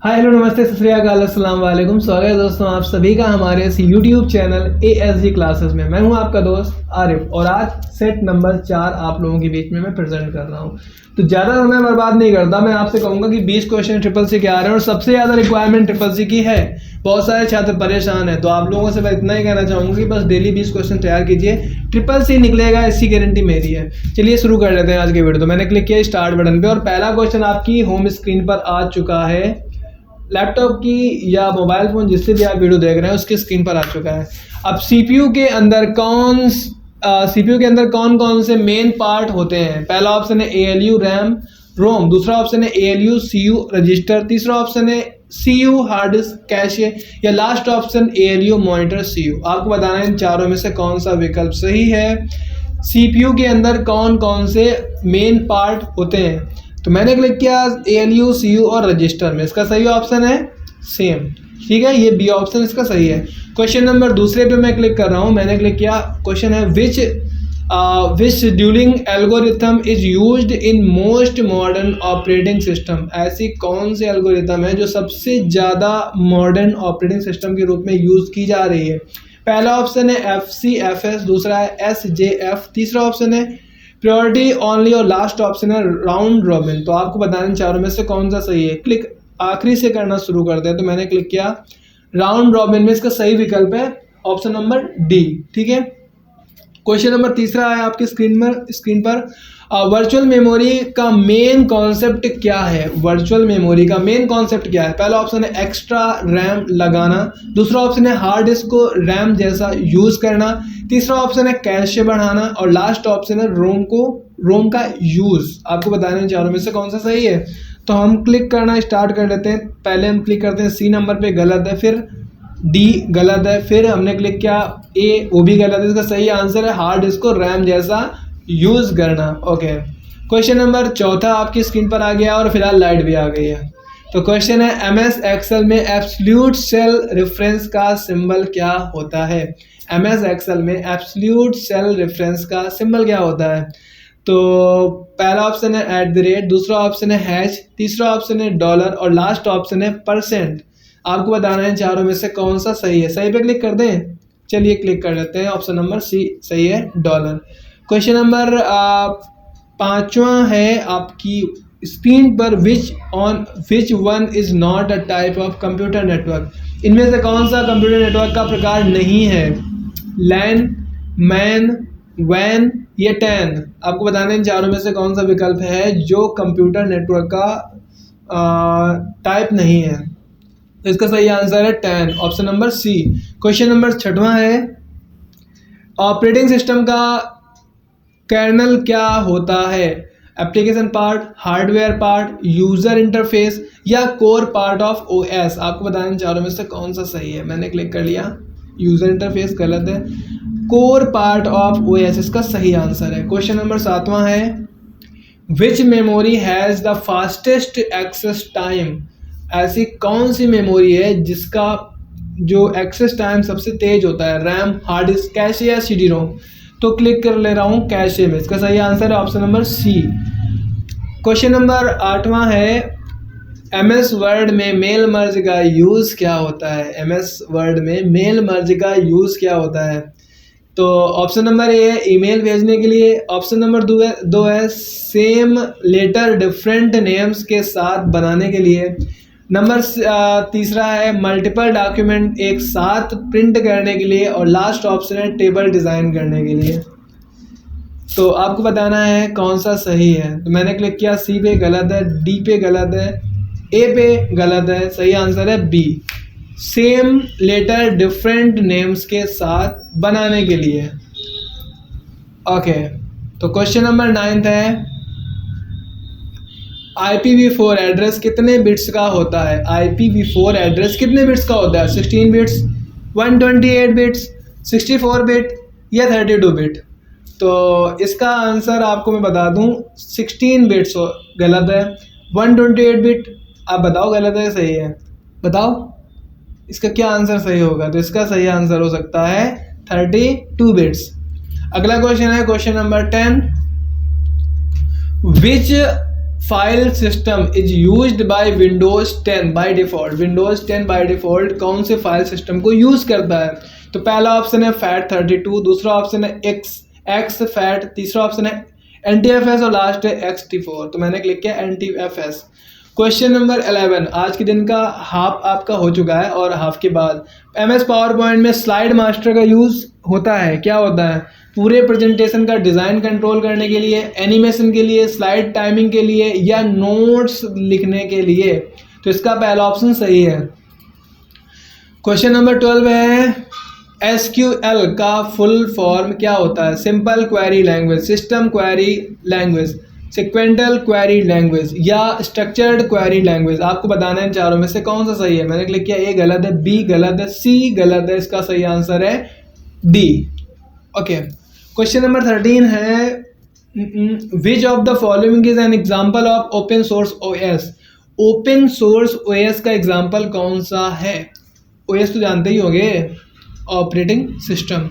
Hi hello नमस्ते सत श्री अकाल अस्सलाम वालेकुम। स्वागत है दोस्तों आप सभी का हमारे इस यूट्यूब चैनल ASG क्लासेस में। मैं हूं आपका दोस्त आरिफ और आज सेट नंबर 4 आप लोगों के बीच में मैं प्रेजेंट कर रहा हूं। तो ज़्यादा समय बर्बाद नहीं करता, मैं आपसे कहूंगा कि 20 क्वेश्चन ट्रिपल सी के आ रहे हैं और सबसे ज़्यादा रिक्वायरमेंट ट्रिपल सी की है। बहुत सारे छात्र परेशान हैं, तो आप लोगों से मैं इतना ही कहना चाहूँगा कि बस डेली 20 क्वेश्चन तैयार कीजिए, ट्रिपल सी निकलेगा, इसकी गारंटी मेरी है। चलिए शुरू कर लेते हैं आज के वीडियो। तो मैंने क्लिक किया स्टार्ट बटन पे और पहला क्वेश्चन आपकी होम स्क्रीन पर आ चुका है। लैपटॉप की या मोबाइल फ़ोन जिससे भी आप वीडियो देख रहे हैं उसकी स्क्रीन पर आ चुका है। अब सीपीयू के अंदर कौन कौन से मेन पार्ट होते हैं? पहला ऑप्शन है ALU रैम रोम, दूसरा ऑप्शन है ALU CU रजिस्टर, तीसरा ऑप्शन है CU हार्ड डिस्क कैशे या last option ALU monitor CU। आपको बताना है इन चारों में से कौन सा विकल्प सही है। सीपीयू के अंदर कौन कौन से मेन पार्ट होते हैं? तो मैंने क्लिक किया ALU CU और रजिस्टर में, इसका सही ऑप्शन है सेम, ठीक है, ये बी ऑप्शन इसका सही है। क्वेश्चन नंबर दूसरे पे मैं क्लिक कर रहा हूँ, मैंने क्लिक किया, क्वेश्चन है which scheduling algorithm is used in most modern operating system. ऐसी कौन सी एल्गोरिथम है जो सबसे ज़्यादा मॉडर्न ऑपरेटिंग सिस्टम के रूप में यूज़ की जा रही है? पहला ऑप्शन है FCFS, दूसरा है SJF, तीसरा ऑप्शन है प्रायोरिटी ओनली और लास्ट ऑप्शन है राउंड रॉबिन। तो आपको बताना इन चारों में से कौन सा सही है। क्लिक आखिरी से करना शुरू करते हैं। तो मैंने क्लिक किया राउंड रॉबिन में, इसका सही विकल्प है ऑप्शन नंबर डी, ठीक है। क्वेश्चन नंबर तीसरा है आपकी स्क्रीन पर वर्चुअल मेमोरी का मेन कॉन्सेप्ट क्या है? वर्चुअल मेमोरी का मेन कॉन्सेप्ट क्या है? पहला ऑप्शन है एक्स्ट्रा रैम लगाना, दूसरा ऑप्शन है हार्ड डिस्क को रैम जैसा यूज करना, तीसरा ऑप्शन है कैशे बढ़ाना और लास्ट ऑप्शन है रोम का यूज। आपको बताना इन चारों में से कौन सा सही है। तो हम क्लिक करना स्टार्ट कर लेते हैं। पहले हम क्लिक करते हैं C नंबर पे, गलत है, फिर D गलत है, फिर हमने क्लिक किया A, वो भी गलत है। इसका सही आंसर है हार्ड डिस्क को रैम जैसा यूज करना। ओके, क्वेश्चन नंबर चौथा आपकी स्क्रीन पर आ गया और फिलहाल लाइट भी आ गई है। तो क्वेश्चन है MS एक्सेल में एब्सोल्यूट सेल रेफरेंस का सिंबल क्या होता है? MS एक्सेल में एब्सोल्यूट सेल रेफरेंस का सिंबल क्या होता है? तो पहला ऑप्शन है @ दूसरा ऑप्शन है हैश, तीसरा ऑप्शन है डॉलर और लास्ट ऑप्शन है %। आपको बताना है चारों में से कौन सा सही है। सही पे क्लिक कर दें। चलिए क्लिक कर लेते हैं, ऑप्शन नंबर C सही है, डॉलर। क्वेश्चन नंबर 5वां है आपकी स्क्रीन पर which one is not a type of computer network. इनमें से कौन सा कंप्यूटर नेटवर्क का प्रकार नहीं है? लैन, मैन, वैन या टैन। आपको बताना है इन चारों में से कौन सा विकल्प है जो कंप्यूटर नेटवर्क का टाइप नहीं है। तो इसका सही आंसर है टैन, option number C। Question number 6वां है ऑपरेटिंग सिस्टम का कर्नल क्या होता है? Application part, hardware part, user interface या कोर पार्ट ऑफ OS। आपको बताना इन चारों में से कौन सा सही है। मैंने क्लिक कर लिया, यूजर इंटरफेस गलत है, कोर पार्ट ऑफ OS इसका सही आंसर है। क्वेश्चन नंबर 7वां है which memory has the fastest access time. ऐसी कौन सी मेमोरी है जिसका जो एक्सेस टाइम सबसे तेज होता है? रैम, हार्ड डिस्क, कैशे या CD रोम। तो क्लिक कर ले रहा हूँ कैशे में, इसका सही आंसर है option number C। Question number 8वां है MS वर्ड में मेल मर्ज का यूज़ क्या होता है? MS वर्ड में मेल मर्ज का यूज़ क्या होता है? तो ऑप्शन नंबर A है ईमेल भेजने के लिए, ऑप्शन नंबर 2 है सेम लेटर डिफरेंट नेम्स के साथ बनाने के लिए, नंबर तीसरा है मल्टीपल डॉक्यूमेंट एक साथ प्रिंट करने के लिए और लास्ट ऑप्शन है टेबल डिज़ाइन करने के लिए। तो आपको बताना है कौन सा सही है। तो मैंने क्लिक किया C पे, गलत है, D पे गलत है, A पे गलत है, सही आंसर है B, same letter different names के साथ बनाने के लिए। ओके, तो क्वेश्चन नंबर 9 है IPv4 एड्रेस कितने बिट्स का होता है? IPv4 एड्रेस कितने बिट्स का होता है? 16 बिट्स, 128 बिट्स, 64 बिट या 32 बिट। तो इसका आंसर आपको मैं बता दूं 16 बिट्स गलत है, 128 बिट आप बताओ गलत है सही है? बताओ इसका क्या आंसर सही होगा। तो इसका सही आंसर हो सकता है 32 बिट्स। अगला क्वेश्चन है question number 10 which file system is used by Windows 10 by default. Windows 10 by default कौन से फाइल सिस्टम को यूज़ करता है? तो पहला ऑप्शन है FAT32, दूसरा ऑप्शन है XFAT, तीसरा ऑप्शन है NTFS और लास्ट है XT4। तो मैंने क्लिक किया NTFS। क्वेश्चन नंबर 11, आज के दिन का हाफ आपका हो चुका है और हाफ के बाद MS पावर पॉइंट में स्लाइड मास्टर का यूज़ होता है। क्या होता है? पूरे प्रेजेंटेशन का डिज़ाइन कंट्रोल करने के लिए, एनिमेशन के लिए, स्लाइड टाइमिंग के लिए या नोट्स लिखने के लिए। तो इसका पहला ऑप्शन सही है। क्वेश्चन नंबर 12 है SQL का फुल फॉर्म क्या होता है? Simple query language, system query language, sequential query language या स्ट्रक्चर्ड क्वेरी लैंग्वेज। आपको बताना है इन चारों में से कौन सा सही है। मैंने क्लिक किया A गलत है, B गलत है, C गलत है। इसका सही आंसर है D। ओके, क्वेश्चन नंबर 13 है which of the following is an example of open source OS। Open source OS का एग्जाम्पल कौन सा है? OS तो जानते ही होंगे, ऑपरेटिंग सिस्टम।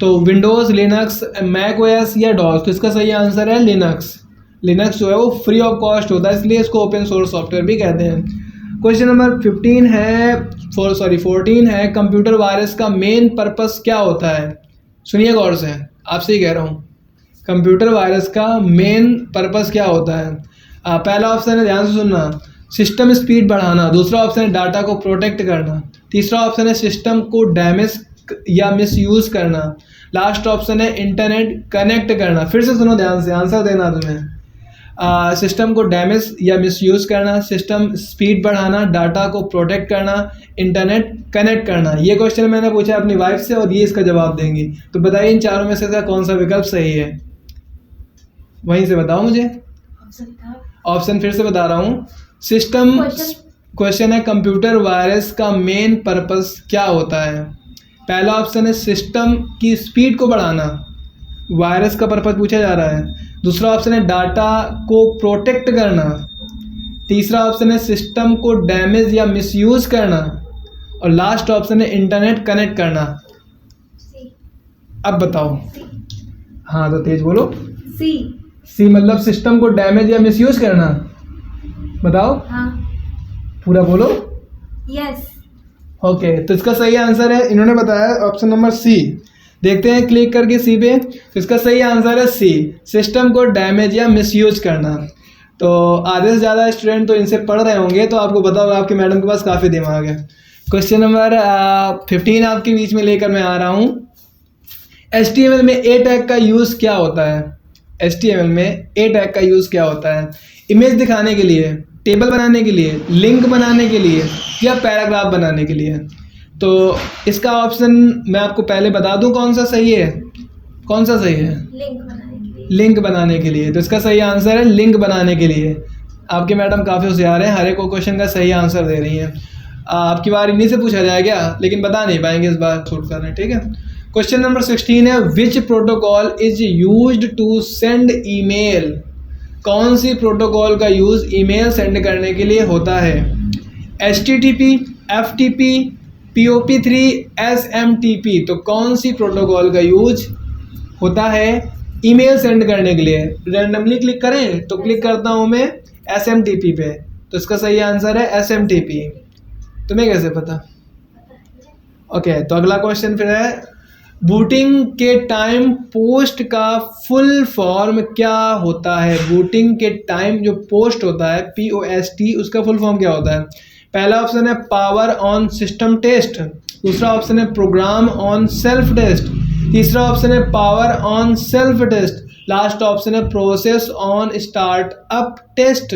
तो विंडोज़, लिनक्स, मैक OS या डॉस। तो इसका सही आंसर है लिनक्स। लिनक्स जो है वो फ्री ऑफ कॉस्ट होता है, इसलिए इसको ओपन सोर्स सॉफ्टवेयर भी कहते हैं। क्वेश्चन नंबर 14 है कंप्यूटर वायरस का मेन पर्पस क्या होता है? सुनिए गौर से, आपसे ही कह रहा हूँ, कंप्यूटर वायरस का मेन पर्पस क्या होता है? पहला ऑप्शन है, ध्यान से सुनना, सिस्टम स्पीड बढ़ाना, दूसरा ऑप्शन है डाटा को प्रोटेक्ट करना, तीसरा ऑप्शन है सिस्टम को डैमेज या मिसयूज़ करना, लास्ट ऑप्शन है इंटरनेट कनेक्ट करना। फिर से सुनो ध्यान से, आंसर देना तुम्हें। सिस्टम को डैमेज या मिसयूज़ करना, सिस्टम स्पीड बढ़ाना, डाटा को प्रोटेक्ट करना, इंटरनेट कनेक्ट करना। ये क्वेश्चन मैंने पूछा अपनी वाइफ से और ये इसका जवाब देंगी। तो बताइए इन चारों में से कौन सा विकल्प सही है? वहीं से बताओ मुझे। ऑप्शन फिर से बता रहा हूँ। सिस्टम क्वेश्चन है कंप्यूटर वायरस का मेन पर्पस क्या होता है? पहला ऑप्शन है सिस्टम की स्पीड को बढ़ाना, वायरस का पर्पस पूछा जा रहा है। दूसरा ऑप्शन है डाटा को प्रोटेक्ट करना, तीसरा ऑप्शन है सिस्टम को डैमेज या मिसयूज़ करना और लास्ट ऑप्शन है इंटरनेट कनेक्ट करना। अब बताओ। हाँ तो तेज बोलो। सी मतलब सिस्टम को डैमेज या मिसयूज़ करना। बताओ। हाँ। पूरा बोलो। यस। ओके, तो इसका सही आंसर है, इन्होंने बताया ऑप्शन नंबर सी। देखते हैं क्लिक करके सी पे। तो इसका सही आंसर है सी, सिस्टम को डैमेज या मिसयूज करना। तो आधे से ज़्यादा स्टूडेंट तो इनसे पढ़ रहे होंगे, तो आपको पता होगा, आपके मैडम के पास काफ़ी दिमाग है। क्वेश्चन नंबर 15 आपके बीच में लेकर मैं आ रहा हूँ। HTML में A टैग का यूज़ क्या होता है? HTML में A टैग का यूज़ क्या होता है? इमेज दिखाने के लिए, टेबल बनाने के लिए, लिंक बनाने के लिए या पैराग्राफ बनाने के लिए। तो इसका ऑप्शन मैं आपको पहले बता दूं कौन सा सही है। कौन सा सही है? लिंक बनाने के लिए। लिंक बनाने के लिए। तो इसका सही आंसर है लिंक बनाने के लिए। आपके मैडम काफ़ी होशियार हैं, हर एक क्वेश्चन का सही आंसर दे रही हैं। आपकी बार इन्हीं से पूछा जाएगा, लेकिन बता नहीं पाएंगे इस बार, शूट कर रहे हैं, ठीक है। क्वेश्चन नंबर 16 है which protocol is used to send email. कौन सी प्रोटोकॉल का यूज़ ईमेल सेंड करने के लिए होता है? HTTP, FTP, POP3, SMTP। तो कौन सी प्रोटोकॉल का यूज होता है ईमेल सेंड करने के लिए? रैंडमली क्लिक करें तो क्लिक करता हूं मैं SMTP पे। तो इसका सही आंसर है SMTP। तुम्हें कैसे पता? ओके, तो अगला क्वेश्चन फिर है बूटिंग के टाइम पोस्ट का फुल फॉर्म क्या होता है? बूटिंग के टाइम जो पोस्ट होता है POST, उसका फुल फॉर्म क्या होता है? पहला ऑप्शन है पावर ऑन सिस्टम टेस्ट, दूसरा ऑप्शन है प्रोग्राम ऑन सेल्फ टेस्ट, तीसरा ऑप्शन है power on self test, last option है प्रोसेस ऑन स्टार्टअप टेस्ट।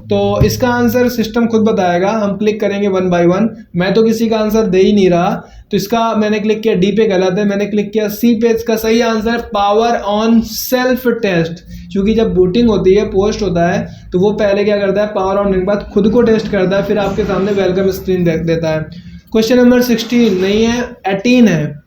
तो इसका आंसर सिस्टम खुद बताएगा, हम क्लिक करेंगे वन बाय वन। मैं तो किसी का आंसर दे ही नहीं रहा, तो इसका मैंने क्लिक किया डी पे, गलत है। मैंने क्लिक किया सी पे, इसका सही आंसर है पावर ऑन सेल्फ टेस्ट। क्योंकि जब बूटिंग होती है, पोस्ट होता है, तो वो पहले क्या करता है, पावर ऑन होने के बाद खुद को टेस्ट करता है, फिर आपके सामने वेलकम स्क्रीन देता है। क्वेश्चन नंबर 16 नहीं है, 18 है।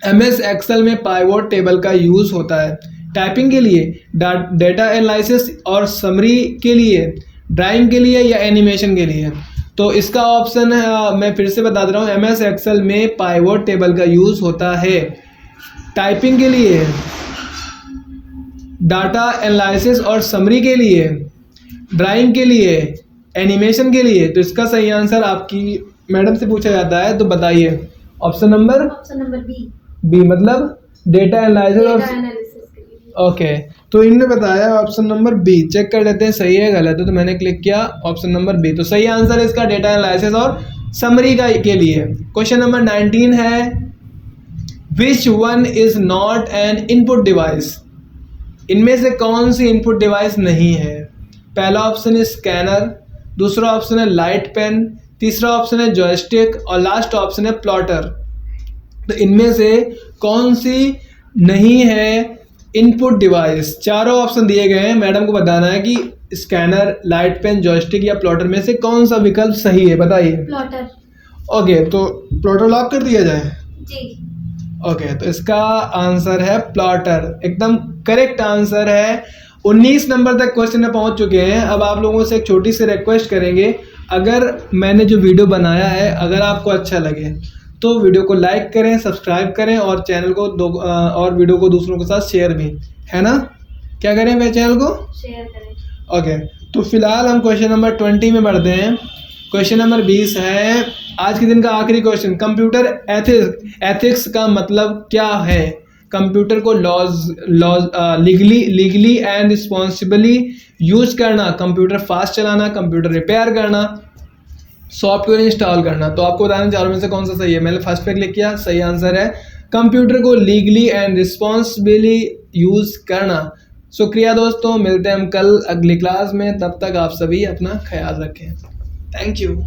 MS एक्सेल में पाइवोट टेबल का यूज़ होता है टाइपिंग के लिए, डेटा एनालिसिस और समरी के लिए, ड्राइंग के लिए या एनिमेशन के लिए। तो इसका ऑप्शन है, मैं फिर से बता दे रहा हूँ, MS एक्सेल में पाइवोट टेबल का यूज़ होता है टाइपिंग के लिए, डाटा एनालिसिस और समरी के लिए, ड्राइंग के लिए, एनिमेशन के लिए। तो इसका सही आंसर आपकी मैडम से पूछा जाता है, तो बताइए। Option number B. बी, मतलब डेटा एनालिसिस और एनालिसिस के लिए। ओके, तो इनने बताया ऑप्शन नंबर बी। चेक कर लेते हैं सही है गलत है। तो मैंने क्लिक किया ऑप्शन नंबर बी, तो सही आंसर है इसका डेटा एनालिसिस और समरी का के लिए। क्वेश्चन नंबर 19 है, which one is not an input device? इनमें से कौन सी इनपुट डिवाइस नहीं है? पहला ऑप्शन है स्कैनर, दूसरा ऑप्शन है लाइट पेन, तीसरा ऑप्शन है जॉयस्टिक और लास्ट ऑप्शन है प्लॉटर। तो इनमें से कौन सी नहीं है इनपुट डिवाइस? चारों ऑप्शन दिए गए हैं, मैडम को बताना है कि स्कैनर, लाइट पेन, जॉयस्टिक या प्लॉटर में से कौन सा विकल्प सही है, बताइए। प्लॉटर। ओके, तो प्लॉटर लॉक कर दिया जाए। जी। ओके, तो इसका आंसर है प्लॉटर, एकदम करेक्ट आंसर है। 19 नंबर तक क्वेश्चन में पहुंच चुके हैं। अब आप लोगों से एक छोटी सी रिक्वेस्ट करेंगे, अगर मैंने जो वीडियो बनाया है अगर आपको अच्छा लगे तो वीडियो को लाइक करें, सब्सक्राइब करें और चैनल को और वीडियो को दूसरों के साथ शेयर भी, है ना? क्या करें मेरे चैनल को? शेयर करें। ओके, तो फिलहाल हम क्वेश्चन नंबर 20 में बढ़ते हैं। क्वेश्चन नंबर 20 है आज के दिन का आखिरी क्वेश्चन, कंप्यूटर एथिक्स का मतलब क्या है? कंप्यूटर को लीगली एंड रिस्पॉन्सिबली यूज करना, कंप्यूटर फास्ट चलाना, कंप्यूटर रिपेयर करना, सॉफ्टवेयर इंस्टॉल करना। तो आपको बताना चारों में से कौन सा सही है। मैंने फर्स्ट पे क्लिक किया, सही आंसर है कंप्यूटर को लीगली एंड रिस्पॉन्सिबली यूज करना। शुक्रिया दोस्तों, मिलते हैं हम कल अगली क्लास में। तब तक आप सभी अपना ख्याल रखें। Thank you.